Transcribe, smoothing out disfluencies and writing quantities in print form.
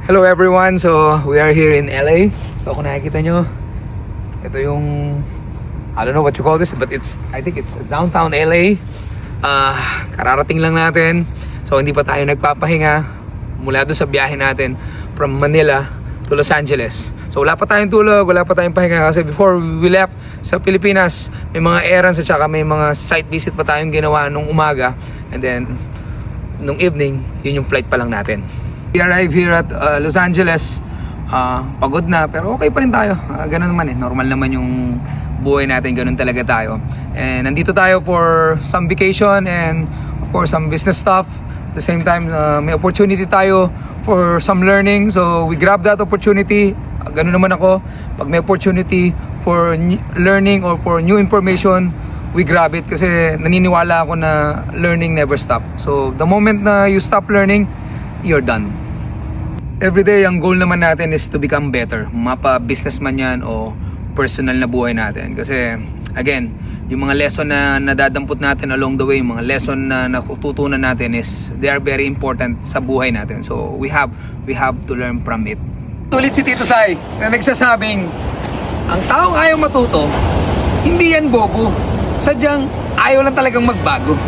Hello everyone, so we are here in LA. So kung nakikita nyo, ito yung, I don't know what you call this, but I think it's downtown LA. Kararating lang natin. So hindi pa tayo nagpapahinga mula doon sa biyahe natin from Manila to Los Angeles. So wala pa tayong tulog, wala pa tayong pahinga kasi before we left sa Pilipinas, may mga errands at saka may mga site visit pa tayong ginawa nung umaga. And then, nung evening, yun yung flight pa lang natin. We arrived here at Los Angeles. Pagod na pero okay pa rin tayo. Ganun naman normal naman yung buhay natin, ganun talaga tayo. And nandito tayo for some vacation and of course some business stuff. At the same time, may opportunity tayo for some learning. So we grab that opportunity. Ganun naman ako. Pag may opportunity for learning or for new information, we grab it kasi naniniwala ako na learning never stop. So the moment na you stop learning, you're done. Every day, ang goal naman natin is to become better. Mapa-businessman yan o personal na buhay natin. Kasi, again, yung mga lesson na nadadampot natin along the way, yung mga lesson na natutunan natin is, they are very important sa buhay natin. So, we have to learn from it. Tulit si Tito Sai na nagsasabing, ang taong ayaw matuto, hindi yan bobo. Sadyang ayaw lang talagang magbago.